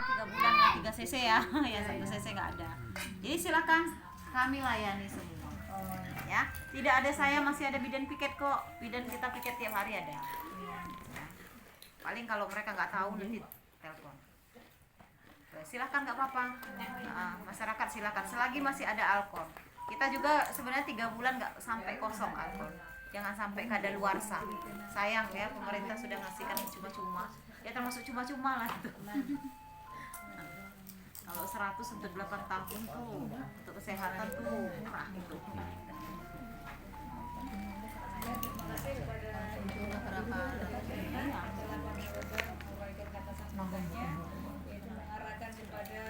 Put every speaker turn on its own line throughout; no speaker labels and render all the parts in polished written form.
3 bulan ya 3 cc ya ya 1 cc nggak ada. Jadi silakan kami layani semua ya, tidak ada saya, masih ada bidan piket kok, bidan kita piket tiap hari ada ya. Paling kalau mereka nggak tahu nanti telepon. Silakan, nggak apa-apa. Masyarakat silakan selagi masih ada alkohol. Kita juga sebenarnya 3 bulan nggak sampai kosong alkohol, jangan sampai kadaluarsa. Sayang ya, pemerintah sudah ngasihkan cuma-cuma ya, termasuk cuma-cuma lah itu. Kalau 100 untuk 8 tahun tuh untuk kesehatan tuh murah itu.
Mengarahkan kepada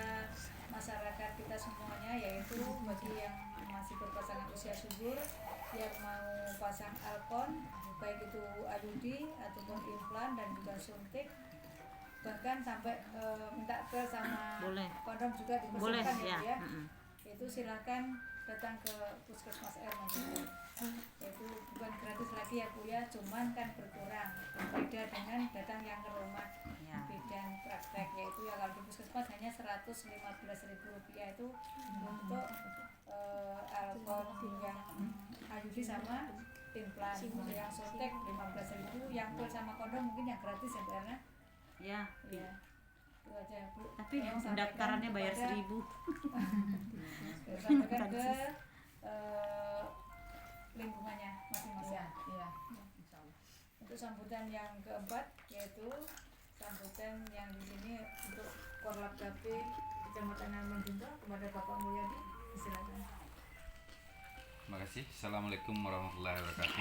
masyarakat kita semuanya, yaitu bagi yang masih berpasangan usia subur yang mau pasang alkon, baik itu IUD ataupun implan dan juga suntik, bahkan sampai minta pil sama kondom juga dipesankan ya. Itu silakan datang ke Puskesmas R nanti. Itu bukan gratis lagi ya Bu ya, cuman kan berkurang beda dengan datang yang ke rumah bidan praktek, yaitu ya kalau di Puskesmas hanya Rp115.000 itu untuk alkohol yang IUD sama implan. Untuk yang suntik Rp15.000, yang pil sama kondom mungkin yang gratis ya Bu Erna. Ya. Itu aja Bu.
Tapi pendaftarannya bayar 1.000.
Sampaikan ke lingkungannya masing-masing.
Iya.
Untuk sambutan yang keempat, yaitu sambutan yang di sini untuk Korlap KP Kecamatan Manjunta kepada Bapak Mulyadi, silakan.
Terima kasih. Assalamualaikum warahmatullahi wabarakatuh.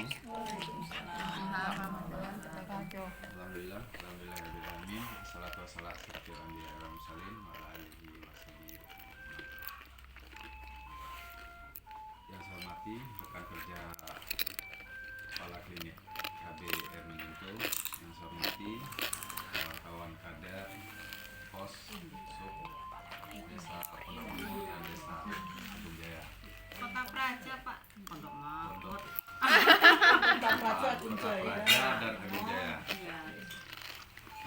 Alhamdulillah, alhamdulillahirobbilalamin. Wassalatu wassalamu ala asyrofil anbiya'i wal mursalin wa ala alihi washabihi. Yang saya hormati rekan kerja kepala klinik KB R Manjunta, yang saya hormati kawan-kawan kader, pos, sub, desa Pondok Maju dan desa Agung Jaya.
Kota Praja Pak, Pondok Mawar.
Kota Praja dan Agung Jaya.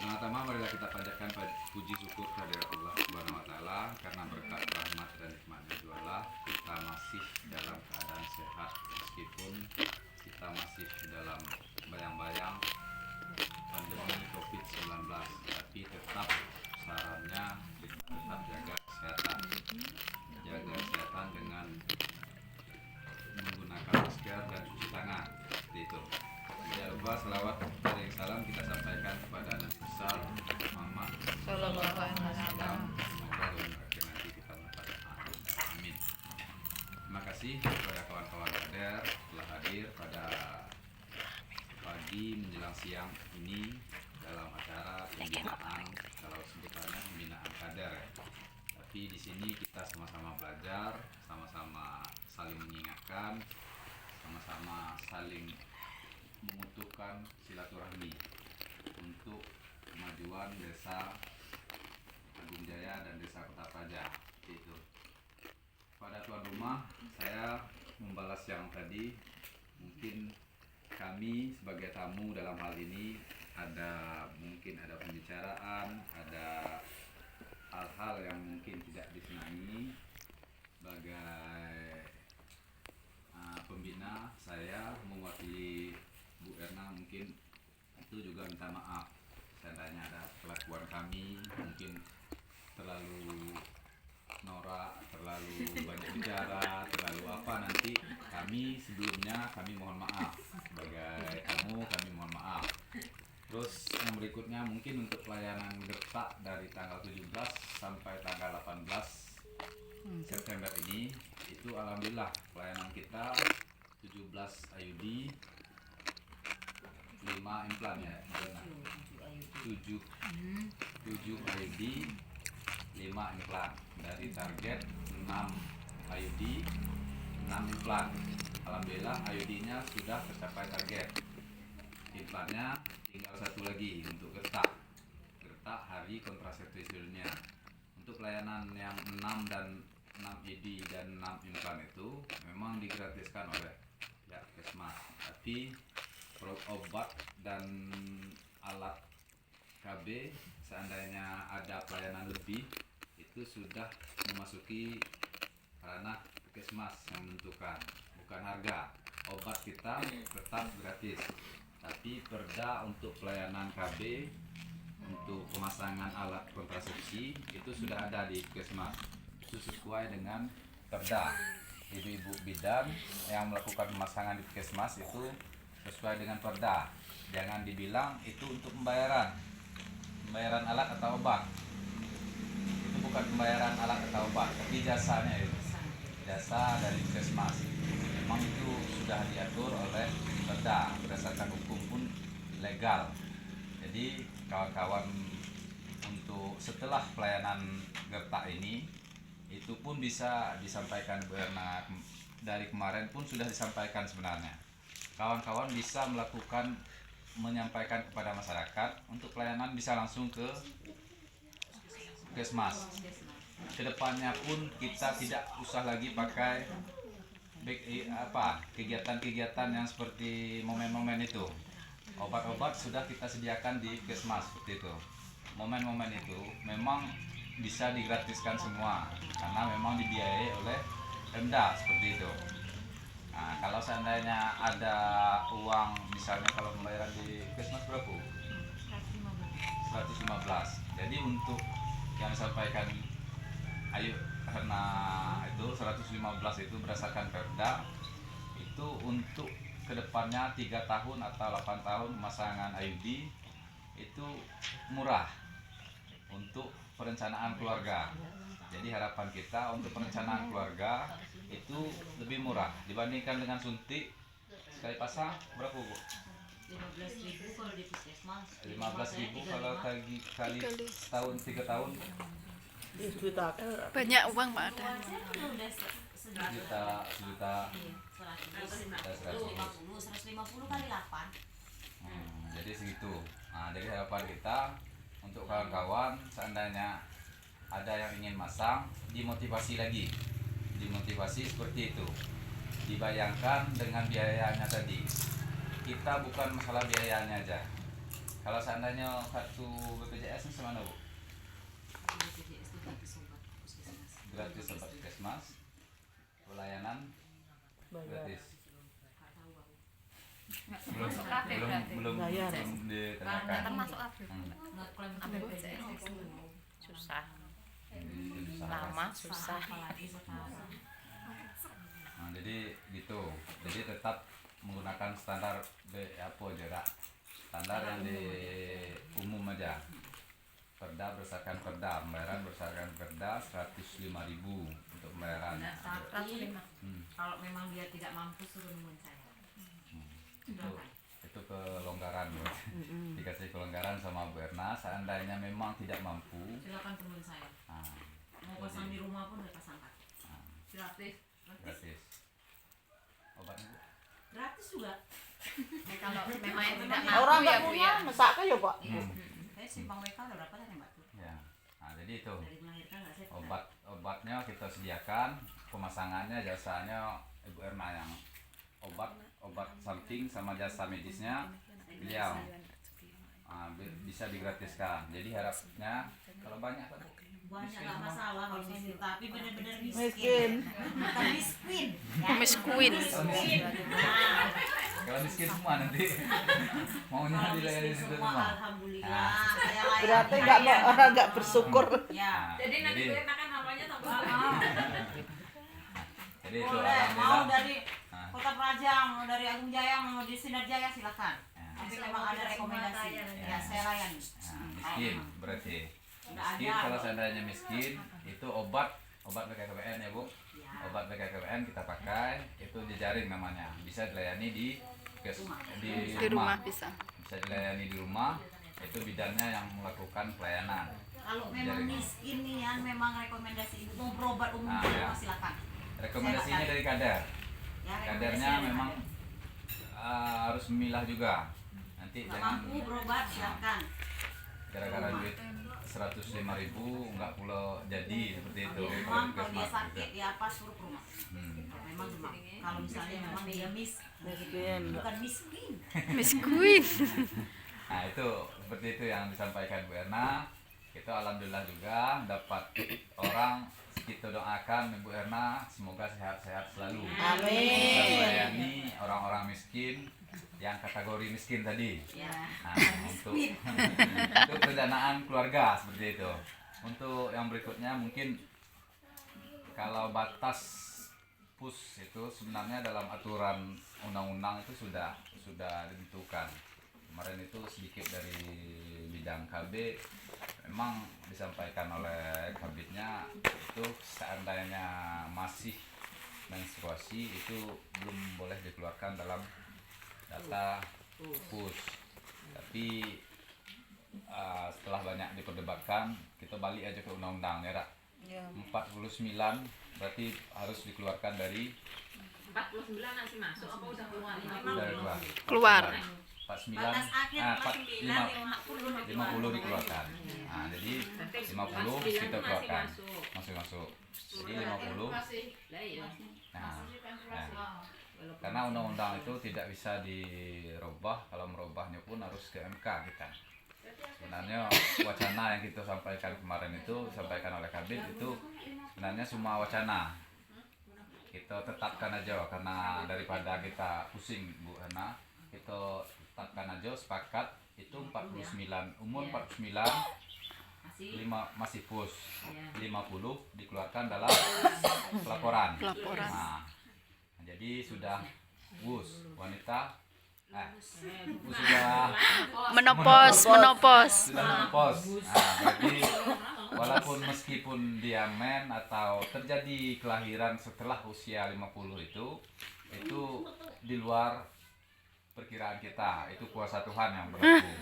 Pertama-tama marilah kita panjatkan puji syukur kehadirat Allah Subhanahu wa taala karena berkat rahmat dan nikmatnya jualah kita masih dalam keadaan sehat, meskipun kita masih dalam bayang-bayang pandemi Covid-19, tapi tetap sarannya kita tetap jaga kesehatan dengan menggunakan masker dan cuci tangan, seperti itu. Jangan lupa selawat dan salam kita sampaikan kepada Nabi besar Muhammad Sallallahu Alaihi Wasallam. Semoga nanti kita mendapat amin. Terima kasih kepada kawan-kawan kader telah hadir pada pagi menjelang siang ini dalam acara pembinaan, kalau sebutannya pembinaan kader ya. Tapi di sini kita sama-sama belajar, sama-sama saling mengingatkan, sama-sama saling membutuhkan silaturahmi untuk kemajuan desa Agung Jaya dan desa Kota Praja. Itu. Pada tuan rumah, saya membalas yang tadi. Mungkin kami sebagai tamu dalam hal ini mungkin ada pembicaraan, ada hal-hal yang mungkin tidak disenangi. Sebagai pembina, saya mewakili Bu Erna, mungkin itu juga minta maaf seandainya ada kelakuan kami mungkin terlalu norak, terlalu banyak bicara, terlalu apa, nanti sebelumnya kami mohon maaf. Sebagai tamu kami mohon maaf. Terus yang berikutnya mungkin untuk pelayanan detak dari tanggal 17 sampai tanggal 18 September ini, itu alhamdulillah pelayanan kita 17 IUD, 5 implan ya, 7 IUD, 5 implan, dari target 6 IUD, 6 implan. Alhamdulillah IUD-nya sudah tercapai target. Implannya tinggal satu lagi untuk gertak hari kontrasepsi seluruhnya. Untuk pelayanan yang 6 IUD dan 6 implan itu memang digratiskan oleh pihak Kesmas, tapi obat dan alat KB seandainya ada pelayanan lebih, itu sudah memasuki ranah puskesmas yang menentukan, bukan harga. Obat kita tetap gratis, tapi perda untuk pelayanan KB untuk pemasangan alat kontrasepsi itu sudah ada di puskesmas. Itu sesuai dengan perda. Ibu-ibu bidan yang melakukan pemasangan di puskesmas itu sesuai dengan perda. Jangan dibilang itu untuk pembayaran alat atau obat. Itu bukan pembayaran alat atau obat, tapi jasanya itu. Jasa dari puskesmas. Memang itu sudah diatur oleh perda, berdasarkan hukum pun legal. Jadi kawan-kawan untuk setelah pelayanan gertak ini itu pun bisa disampaikan karena dari kemarin pun sudah disampaikan sebenarnya. Kawan-kawan bisa menyampaikan kepada masyarakat untuk pelayanan bisa langsung ke puskesmas. Kedepannya pun kita tidak usah lagi pakai kegiatan-kegiatan yang seperti momen-momen itu. Obat-obat sudah kita sediakan di puskesmas seperti itu. Momen-momen itu memang bisa digratiskan semua karena memang dibiayai oleh Pemda seperti itu. Nah, kalau seandainya ada uang, misalnya kalau pembayaran di puskesmas berapa? 115. Jadi untuk yang disampaikan ayo karena itu 115 itu berdasarkan Perda itu untuk kedepannya 3 tahun atau 8 tahun pemasangan IUD itu murah untuk perencanaan keluarga. Jadi harapan kita untuk perencanaan keluarga itu lebih murah dibandingkan dengan suntik sekali pasang berapa Bu?
15.000 kalau di puskesmas.
15.000 kalau kali setahun 3 tahun
Banyak uang Pak ada.
Udah
sejuta
150 kali 8.
jadi segitu. Nah, jadi harapan kita untuk kawan-kawan seandainya ada yang ingin masang dimotivasi lagi, dimotivasi seperti itu, dibayangkan dengan biayanya tadi. Kita bukan masalah biayanya aja. Kalau seandainya kartu BPJS ini semana Bu? Gratis obat puskesmas, pelayanan gratis. Belum ditanyakan.
Termasuk apa? Susah. Lama susah.
Nah, jadi gitu. Jadi tetap menggunakan standar jarak. Standar yang di umum aja. Perda berdasarkan Perda, pembayaran berdasarkan Perda 105.000 untuk pembayaran.
Tapi kalau memang dia tidak mampu suruh nemuin saya.
Itu kelonggaran Bu. Dikasih kelonggaran sama Bu Erna seandainya memang tidak mampu.
Silakan temuin saya.
Nah,
Mau pasang di rumah pun udah pasangkan. Gratis.
gratis. Obatnya Bu?
Gratis juga.
Kalau memang yang tidak
Orang
mampu
nggak
ya Bu
punya,
ya.
mesaknya ya Pak.
Saya simpang WK udah berapa tadi Mbak Tur?
Ya. Nah, jadi itu.
Dari melahirkan nggak saya.
Obatnya kita sediakan, pemasangannya jasanya Ibu Erna yang obat samping sama jasa medisnya beliau. Bisa digratiskan. Jadi harapnya kalau banyak kan
Banyak nggak masalah kalau miskin, tapi benar-benar miskin.
Miskin.
Bukan miskin.
Miss Queen.
Nah,
kalau miskin semua nanti maunya
kalau
dilayani
miskin
situ
semua,
semua.
alhamdulillah. Saya layani.
Berarti orang nggak bersyukur.
Ya.
Jadi nanti Bu Erna kan namanya tambah.
Jadi itu
Boleh, mau
alhamdulillah.
dari
Nah,
Kota Penajam, mau dari Agung Jaya, mau di Sinar Jaya silakan.
Ya.
Tapi memang ada rekomendasi. Ya, saya layani.
miskin berarti.
Udah
Miskin
ada.
kalau seandainya miskin itu obat BKKBN ya Bu.
Ya.
Obat BKKBN kita pakai itu jejaring namanya. Bisa dilayani di
Di rumah bisa.
Bisa dilayani di rumah. Itu bidannya yang melakukan pelayanan.
Kalau memang miskin nih ya, memang rekomendasi itu mau berobat umum
Nah,
di
ya.
rumah silakan.
Rekomendasinya dari kader.
Ya,
Kadernya
rekomendasinya
memang
dari
harus memilah juga. Nanti
kader. Nggak
jangan
mampu berobat silakan.
gara-gara duit 105.000 nggak pula jadi seperti itu.
Memang kalau dia
Puskesmas
sakit
juga.
ya apa suruh ke rumah. Kalau memang demam. Kalau misalnya memang dia
Miskin.
bukan miskin.
Miss Queen.
Nah itu seperti itu yang disampaikan Bu Erna. Kita alhamdulillah juga dapat orang, kita doakan Ibu Erna semoga sehat-sehat selalu.
Amin.
Bisa melayani orang-orang miskin yang kategori miskin tadi. Nah, untuk pendanaan keluarga seperti itu. Untuk yang berikutnya mungkin kalau batas pus itu sebenarnya dalam aturan undang-undang itu sudah ditentukan. Kemarin itu sedikit dari bidang KB memang disampaikan oleh kabitnya itu seandainya masih menstruasi itu belum boleh dikeluarkan dalam data pus. Tapi setelah banyak diperdebatkan kita balik aja ke undang-undang ya Rak. 49 berarti harus dikeluarkan dari
49 masih masuk apa udah keluar?
keluar. 49
Batas akhir
50 dikeluarkan. Nah, jadi 50 kita keluarkan. Masuk. Jadi 50. Nah, karena undang-undang itu tidak bisa dirubah, kalau merubahnya pun harus ke MK kita. Sebenarnya wacana yang kita sampaikan kemarin itu disampaikan oleh Kabit itu sebenarnya semua wacana. Kita tetapkan aja karena daripada kita pusing Bu Erna, kita tetapkan aja sepakat itu 49 umur 49 masih pus 50 dikeluarkan dalam pelaporan. Nah, jadi sudah wus wanita sudah
Menopos.
sudah menopos. Nah, jadi walaupun meskipun dia men atau terjadi kelahiran setelah usia 50 itu di luar perkiraan kita, itu kuasa Tuhan yang berlaku.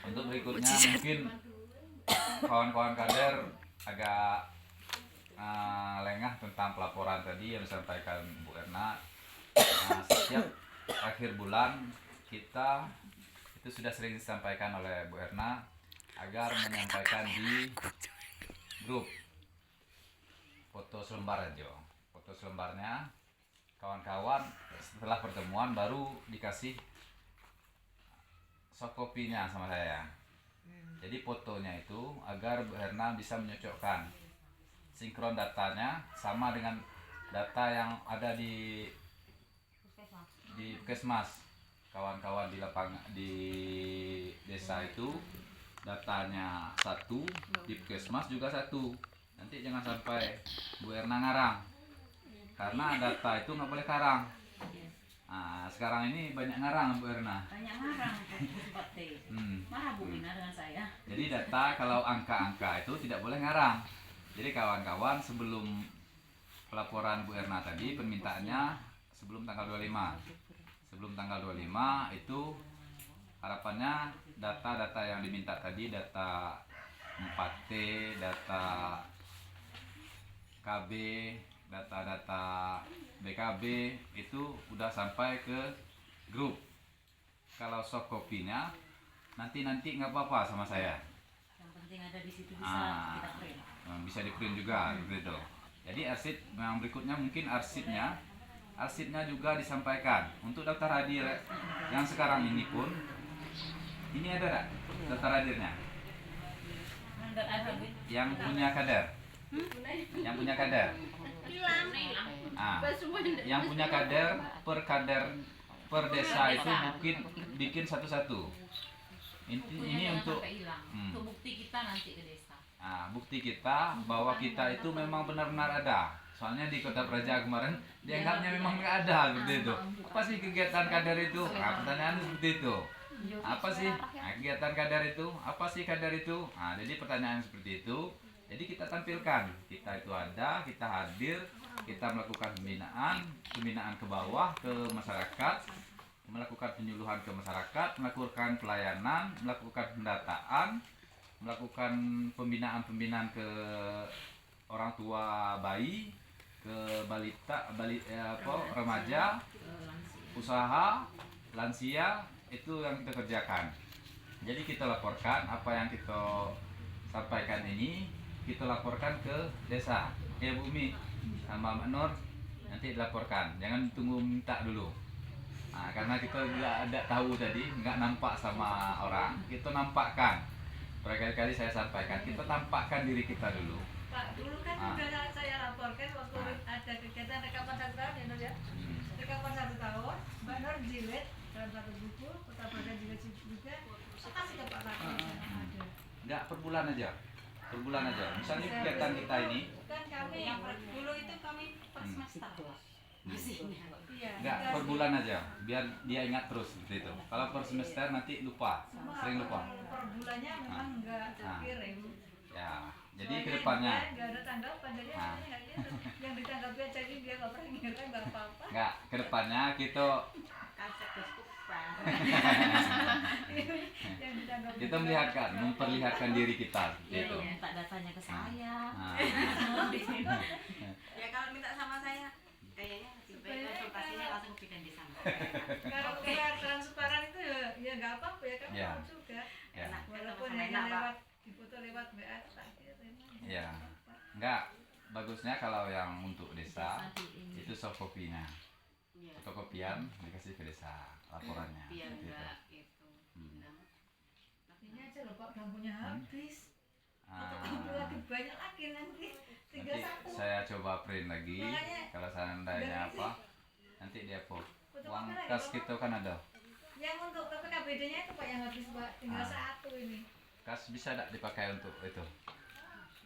Untuk berikutnya mungkin kawan-kawan kader agak lengah tentang pelaporan tadi yang disampaikan Bu Erna. Setiap akhir bulan kita itu sudah sering disampaikan oleh Bu Erna agar menyampaikan di grup foto selembar aja. Foto selembarnya kawan-kawan setelah pertemuan baru dikasih soft copy-nya sama saya. Jadi fotonya itu agar Bu Erna bisa menyocokkan sinkron datanya sama dengan data yang ada di Puskesmas. Kawan-kawan di lapangan di desa itu datanya satu, di Puskesmas juga satu. Nanti jangan sampai Bu Erna ngarang, karena data itu nggak boleh karang. Nah, sekarang ini banyak ngarang Bu Erna.
Banyak ngarang marah Bu Ina dengan saya.
Jadi data kalau angka-angka itu tidak boleh ngarang. Jadi kawan-kawan sebelum pelaporan Bu Erna tadi permintaannya sebelum tanggal 25. Sebelum tanggal 25 itu harapannya data-data yang diminta tadi, data 4T, data KB, data-data BKB itu udah sampai ke grup. Kalau soft copy-nya nanti nggak apa-apa sama saya.
Yang penting ada di situ bisa kita print.
Bisa di print juga gitu. Jadi arsip yang berikutnya mungkin arsipnya juga disampaikan untuk daftar hadir yang sekarang ini pun ini ada enggak daftar hadirnya? Yang punya kader. Yang punya kader. Yang punya kader per desa itu mungkin bikin satu-satu. Ini untuk
bukti kita nanti ke desa.
Bukti kita bahwa kita itu memang benar-benar ada. Soalnya di Kota Praja kemarin dianggapnya memang nggak ada seperti itu. Apa sih kegiatan kader itu? Pertanyaannya seperti itu. Apa sih kegiatan kader itu? Apa sih kader itu? Jadi pertanyaan seperti itu. Jadi kita tampilkan, kita itu ada, kita hadir, kita melakukan pembinaan ke bawah, ke masyarakat, melakukan penyuluhan ke masyarakat, melakukan pelayanan, melakukan pendataan, melakukan pembinaan ke orang tua bayi, ke remaja, usaha, lansia, itu yang kita kerjakan. Jadi kita laporkan apa yang kita sampaikan ini, kita laporkan ke desa. Ya Bu Umi sama Mbak Nur nanti dilaporkan, jangan tunggu minta dulu. Karena kita nggak ada tahu tadi, nggak nampak sama orang, kita nampakkan. berkali-kali saya sampaikan, kita tampakkan diri kita dulu.
Pak, dulu kan udah saya laporkan waktu ada kegiatan rekapan 1 tahun ya Nur ya. Rekapan 1 tahun, Mbak Nur jilid dalam satu buku, Kota Badan jilid juga, kasih ke Pak Laki. Ada.
Enggak, per bulan aja. Per bulan aja. Misalnya kegiatan kita ini,
Kan kami
Yang dulu itu kami per semester.
iya.
enggak, per bulan aja. Biar dia ingat terus seperti itu. Kalau per semester nanti lupa, sering lupa.
Per bulannya memang enggak terkirim.
Ya, jadi
Soalnya
kedepannya,
dia nggak ada tanggapan, jadi akhirnya nggak gitu. Yang ditanggapi aja ini dia nggak pernah ngira nggak apa-apa.
enggak, kedepannya kita
Yang ditanggapi
kita melihatkan, memperlihatkan diri kita seperti
Ya,
itu.
minta datanya ke saya.
Nah,
Ya kalau minta sama saya, kayaknya lebih baik konsultasinya langsung bikin di sana.
kalau keluar transparan itu ya nggak apa-apa ya kan
Ya.
mau juga.
ya,
Walaupun
Sama-sama
hanya
enak, Pak.
lewat difoto lewat WA itu tak kira
ya, enggak. Bagusnya kalau yang untuk desa itu soft copy-nya,
Iya.
fotokopian dikasih ke desa laporannya.
Biar
seperti itu.
enggak itu.
Hmm.
ini aja loh Pak bambunya habis.
Ah,
Fotokopi lagi banyak lagi nanti tinggal
nanti
satu.
saya coba print lagi.
Makanya,
Kalau seandainya
dari
apa, nanti dia pop.
Fotokopi
Uang
lagi,
kas
Bapak.
kita kan ada.
Yang untuk PPKBD-nya itu Pak yang habis Pak, tinggal
Ah.
satu ini.
Kas bisa tidak dipakai untuk itu?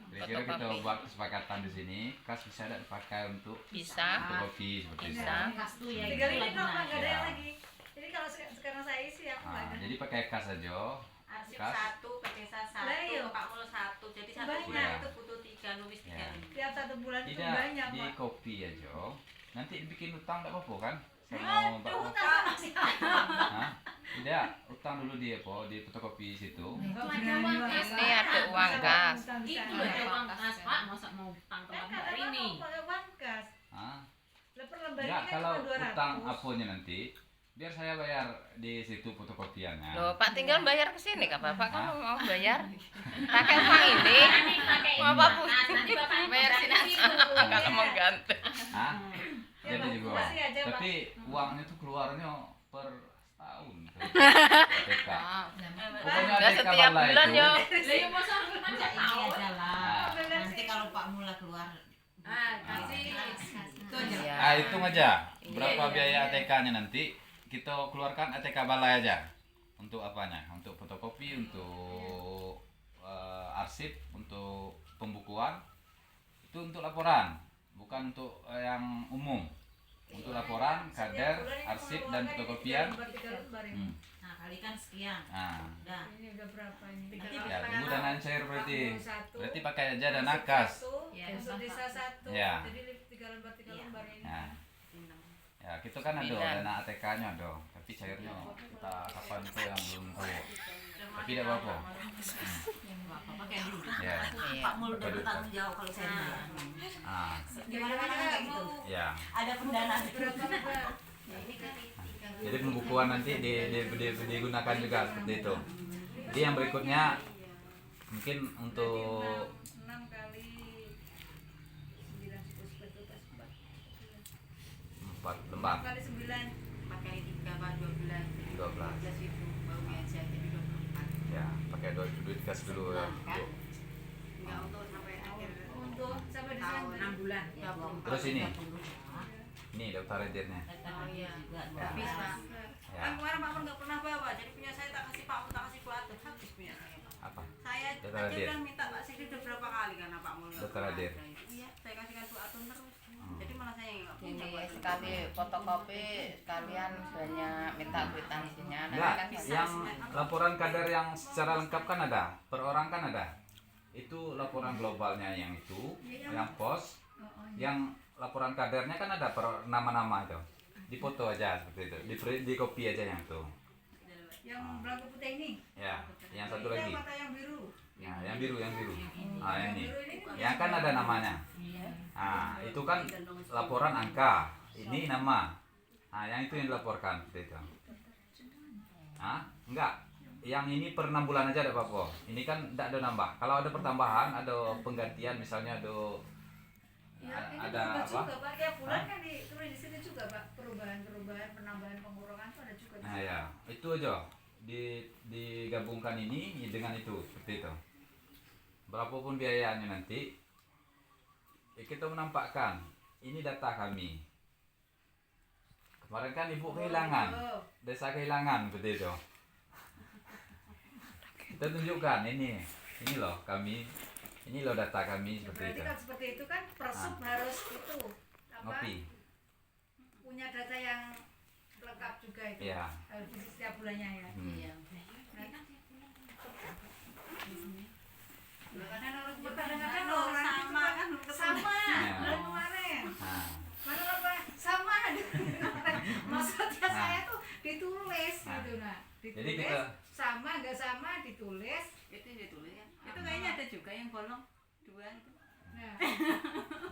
Kira-kira kita
Fotokopi.
buat kesepakatan di sini. Kas bisa tidak dipakai untuk
Bisa.
fotokopi seperti itu.
Bisa.
Kas tuh ya.
Tinggal
itu
ini
lagi
dong Pak, nggak ada
Ya.
yang lagi. Jadi kalau sekarang saya isi aku nggak
Ah,
ada.
jadi pakai kas aja.
Arsip
Kas.
1, ke desa 1,
Lah, iya.
Pak Mul 1. Jadi satu
Banyak.
bulan itu butuh 3, nulis 3
Ya.
ini.
Tiap 1 bulan itu
Tidak
banyak
di
Pak.
copy aja. Nanti bikin utang tidak apa-apa kan? Sama Mbak
Aduh,
Pop.
tak sama sih.
Hah? Tidak, utang dulu di apa? Di fotokopi situ.
Nggak
Macam
berani,
uang
Pak.
kas,
Ini ada uang kas.
Utang di
Itu
sana.
ada uang kas, Pak. Masa mau utang
Kan
tempat Mbak
kata
Rini?
Bapak pakai uang kas.
Hah?
Lah per lembar
Ya,
ini kan
kalau
cuma 200.
utang apanya nanti, biar saya bayar di situ fotokopiannya.
Loh, Pak tinggal bayar ke sini Kak Bapak kalau mau bayar. Pakai uang ini. Mau apa pun.
Nanti Bapak
Bayar sini aja kalau mau ganti.
Hah?
Ya,
Jadi
Pak,
juga.
kasih aja, Pak.
Tapi uangnya tuh keluarnya per tahun. TK. Pokoknya
Udah
TK
setiap
balai
bulan
itu.
yo.
Lah ya masa kan
Ini aja lah.
Nah.
Nanti kalau Pak Mula keluar,
kasih.
itu aja.
Iya.
Ah, hitung aja berapa
Iya,
biaya ATK-nya nanti. Kita keluarkan ATK balai aja. Untuk apanya? Untuk fotokopi, untuk arsip, untuk pembukuan. Itu untuk laporan, bukan untuk yang umum. Untuk laporan, kader, arsip dan fotokopian. Hmm.
Nah, kali kan sekian.
Nah,
Dah.
Ini udah berapa ini?
Nanti
ya tunggu dana cair berarti.
41.
Berarti pakai aja dana kas.
Ya, untuk desa 1.
Ya.
Jadi 3 lembar 3 lembar ini.
Nah, ya kita kan ada dana ATK-nya ada, tapi cairnya kita kapan itu yang belum tahu. Tapi tidak apa-apa.
Bapak pakai dulu.
Ya.
Pak Mul udah bertanggung jawab kalau saya bayar.
Ah,
Gimana kan kayak gitu.
ya.
Ada pendanaan.
Berapa Pak?
Jadi pembukuan nanti digunakan juga seperti itu. Jadi yang berikutnya mungkin untuk
6 kali 9
4 lembar
4 kali 9.
4 kali 3, Pak, 12.
12.
12 itu baru aja jadi 24.
Ya, pakai duit kas dulu ya.
Kan? Enggak untuk sampai akhir
Untuk sampai di
tahun
sana.
6 bulan. 24.
Terus ini, ini daftar redirnya.
Oh iya.
Ya.
Habis, Pak.
Ya.
Kan kemarin Pak Mun nggak pernah bawa, jadi punya saya tak kasih Pak Mun, tak kasih Pak Atur, habis punya saya.
Apa?
Saya
Daftar
aja
hadir.
udah minta Pak Sikri udah berapa kali karena Pak Mun nggak
Daftar
pernah
hadir.
ada. Iya, saya kasihkan Pak Atur terus. Jadi malah saya yang nggak punya.
Ini
Pak.
sekali fotokopi sekalian banyak minta kwitansinya. Nanti
Enggak,
kan bisa.
yang laporan kader yang secara lengkap kan ada, per orang kan ada. Itu laporan globalnya yang itu, yang pos, yang laporan kadernya kan ada per nama-nama itu. Dipoto aja seperti itu, di copy aja yang itu.
Yang belangko putih ini.
Ya, yang satu
Ini
lagi.
apa yang biru?
Nah, yang biru. Ah, ini. Yang kan ada namanya. Ah, itu kan laporan angka. Ini nama. Ah, yang itu yang dilaporkan seperti itu. Ah, enggak. Yang ini per 6 bulan aja ada apa-apa. Ini kan tidak ada nambah. Kalau ada pertambahan, ada penggantian misalnya
Ya, ini
ada
berubah
apa?
juga Pak. Tiap bulan kan ditulis di sini juga Pak. Perubahan, penambahan, pengurangan itu ada juga. di
Nah
sini.
ya, itu aja. digabungkan ini dengan itu seperti itu. Berapapun biayanya nanti, kita menampakkan ini data kami. Kemarin kan ibu kehilangan, desa kehilangan seperti itu. Kita tunjukkan ini loh kami, ini loh data kami seperti
Berarti
itu.
kan seperti itu kan Persub harus itu apa?
Ngopi.
Punya data yang lengkap juga itu.
Iya.
Harus di setiap bulannya ya.
Iya.
Kadang-kadang orang
sama kan
sama
Iya.
bulan kemarin.
Nah,
Mana apa sama maksudnya saya tuh ditulis
Nah.
gitu nah
Jadi
ditulis
kita-
sama nggak sama ditulis
itu ditulis ya. Itu kayaknya ada juga yang bolong 2 itu.
nah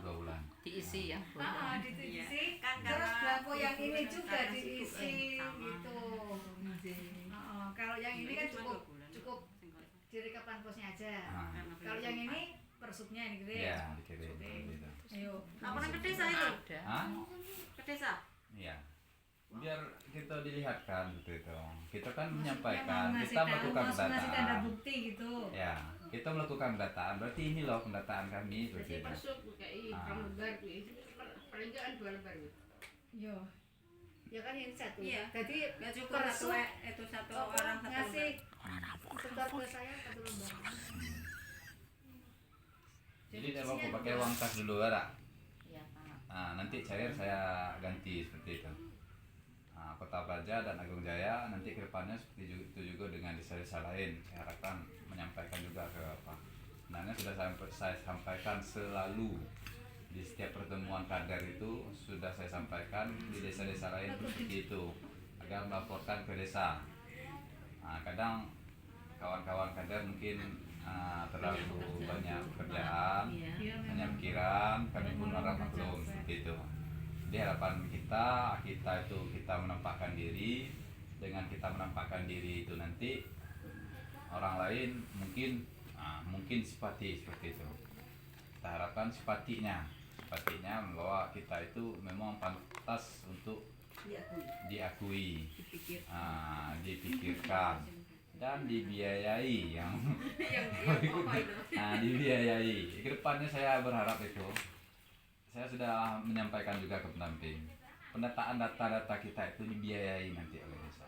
2 bulan.
Diisi yang
diisi
Kan
terus
karena
belangko yang ini
kan
juga
karena
diisi
sama.
gitu. Kalau yang ini kan
Cuma
cukup
2 bulan.
cukup diri kapan posnya aja.
Nah,
Kalau yang ini persubnya ini gede.
iya dikirim seperti itu.
Ayo.
Laporan ke desa itu.
ada.
Hah?
Ke desa.
Iya. Biar kita dilihatkan seperti itu. Kita kan
Maksudnya
menyampaikan,
mau ngasih
kita
tahu,
melakukan
mau ngasih tanda
pendataan.
bukti gitu.
Ya, kita melakukan pendataan. Berarti ini loh pendataan kami seperti itu. Ah.
Perenjaan 2 lembar.
Yo. Ya kan ini satu.
Iya.
Jadi
Ya cukup
Persub
itu satu orang satu
ngasih
lembar.
sebentar ke saya 1 lembar.
Jadi saya mau pakai uang kas dulu ya.
Iya, Pak.
Nah, nanti cair saya ganti seperti itu. Nah, Kota Praja dan Agung Jaya nanti kedepannya seperti itu juga dengan desa-desa lain. Saya harapkan menyampaikan juga ke Pak. Sebenarnya sudah saya sampaikan selalu di setiap pertemuan kader itu sudah saya sampaikan di desa-desa lain pun seperti itu agar melaporkan ke desa. Nah, kadang kawan-kawan kader mungkin terlalu banyak pekerjaan, hanya pikiran, kami pun harap maklum seperti itu. Jadi harapan kita itu kita menampakkan diri. Dengan kita menampakkan diri itu nanti orang lain mungkin simpati seperti itu. Kita harapkan simpatinya bahwa kita itu memang pantas untuk diakui, dipikirkan dan dibiayai yang dibiayai. Kedepannya saya berharap itu. Saya sudah menyampaikan juga ke pendamping. Pendataan data-data kita itu dibiayai nanti oleh desa.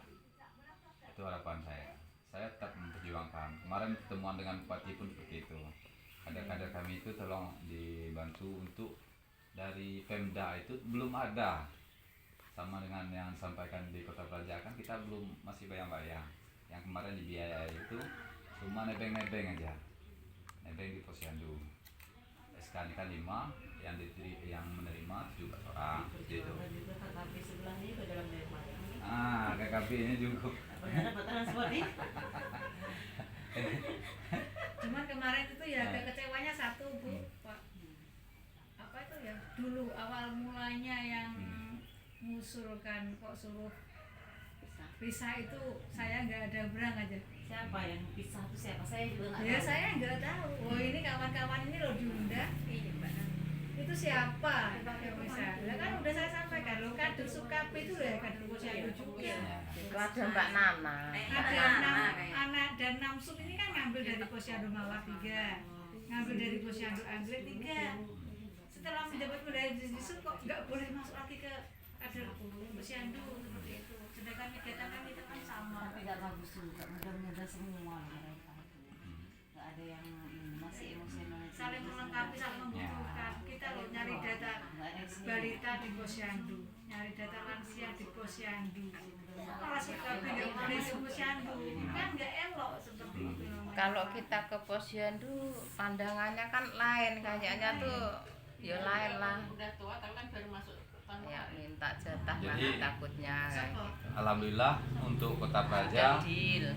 Itu harapan saya. Saya tetap memperjuangkan. Kemarin pertemuan dengan bupati pun seperti itu. Kader-kader kami itu tolong dibantu untuk dari Pemda itu belum ada. Sama dengan yang disampaikan di Kota Praja kan kita belum masih bayang-bayang. Yang kemarin dibiayai itu cuma nebeng-nebeng aja. Nebeng di Posyandu. SK ini kan 5, yang menerima 17 orang gitu.
KKP sebelahnya itu dalam lembar.
KKP ini juga.
Dapat transport nih.
Cuman kemarin itu ya agak kecewanya satu Bu, Pak. Apa itu ya? Dulu awal mulanya yang mengusulkan kok suruh pisah itu saya nggak ada berang aja.
Siapa yang pisah itu siapa? Saya juga nggak
Ya
tahu.
saya nggak tahu. Oh ini kawan-kawan ini loh diundang.
Iya, Mbak.
Itu siapa? Ya misalnya kan udah saya sampaikan loh kader Sukapi itu ya kader Posyandu juga.
Itu ada Mbak Nana.
Ada anak dan Namsum ini kan ngambil dari Posyandu Mawar 3, ngambil dari Posyandu Anggrek 3. Setelah mendapat medali justru kok nggak boleh masuk lagi ke kader Posyandu seperti itu. Sedangkan kegiatan kan itu kan sama.
Tapi nggak bagus juga. Mudah-mudahan semua mereka. Nggak ada yang masih emosional.
Saling melengkapi, saling membutuhkan. Kita loh nyari data balita di Posyandu, nyari data lansia di Posyandu. Kalau Sukapi nggak boleh di Posyandu, kan nggak elok seperti itu.
Kalau kita ke Posyandu pandangannya kan lain kayaknya tuh. Ya lain lah.
Udah tua tapi kan baru masuk
Ya minta jatah
Jadi-
mana takutnya.
Alhamdulillah untuk Kota Praja
Deal.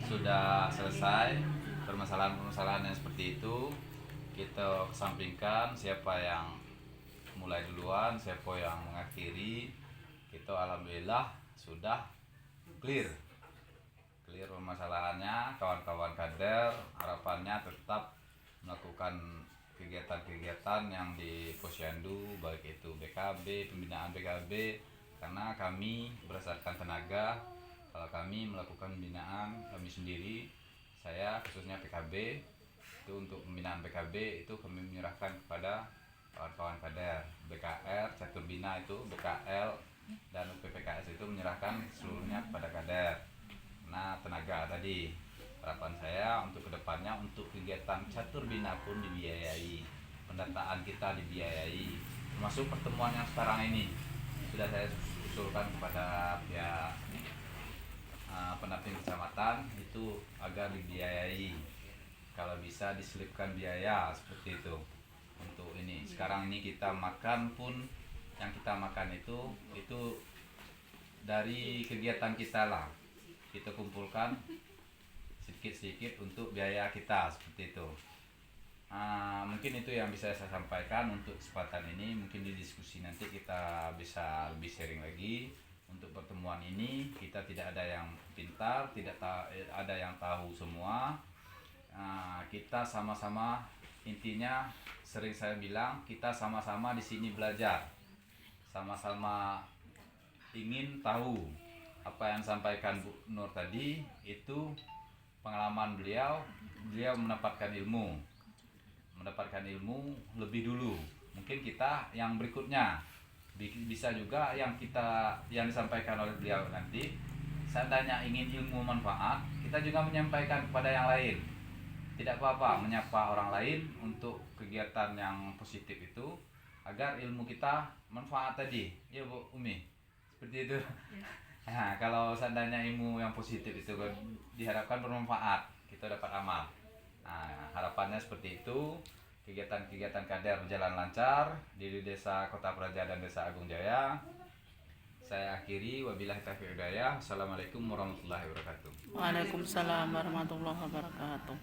sudah selesai permasalahan-permasalahan yang seperti itu. Kita kesampingkan siapa yang mulai duluan, siapa yang mengakhiri. Kita alhamdulillah sudah clear permasalahannya. Kawan-kawan kader harapannya tetap melakukan kegiatan-kegiatan yang di Posyandu, baik itu BKB, pembinaan BKB, karena kami berdasarkan tenaga Kalau kami melakukan pembinaan kami sendiri, saya khususnya PKB, itu untuk pembinaan PKB itu kami menyerahkan kepada kawan-kawan kader. BKR, Catur Bina itu, BKL dan UPPKS itu menyerahkan seluruhnya kepada kader. Nah, tenaga tadi, harapan saya untuk kedepannya untuk kegiatan Catur Bina pun dibiayai, pendataan kita dibiayai, termasuk pertemuan yang sekarang ini sudah saya usulkan kepada pihak pendamping kecamatan itu agar dibiayai, kalau bisa diselipkan biaya seperti itu untuk ini. Sekarang ini kita makan pun, yang kita makan itu dari kegiatan kita lah, kita kumpulkan sedikit-sedikit untuk biaya kita seperti itu. Mungkin itu yang bisa saya sampaikan untuk kesempatan ini. Mungkin di diskusi nanti kita bisa lebih sharing lagi. Untuk pertemuan ini kita tidak ada yang pintar, tidak ada yang tahu semua. Kita sama-sama, intinya sering saya bilang kita sama-sama di sini belajar, sama-sama ingin tahu. Apa yang sampaikan Bu Nur tadi itu pengalaman beliau mendapatkan ilmu lebih dulu. Mungkin kita yang berikutnya bisa juga yang disampaikan oleh beliau nanti. Seandainya ingin ilmu manfaat, kita juga menyampaikan kepada yang lain. Tidak apa-apa menyapa orang lain untuk kegiatan yang positif itu, agar ilmu kita manfaat tadi. Ya Bu Umi, seperti itu. Nah, kalau seandainya ilmu yang positif itu diharapkan bermanfaat, kita dapat amal. Nah, harapannya seperti itu. Kegiatan-kegiatan kader berjalan lancar di Desa Kota Praja dan Desa Agung Jaya. Saya akhiri, wabillahi taufiq hidayah. Assalamualaikum warahmatullahi wabarakatuh.
Waalaikumsalam warahmatullahi wabarakatuh.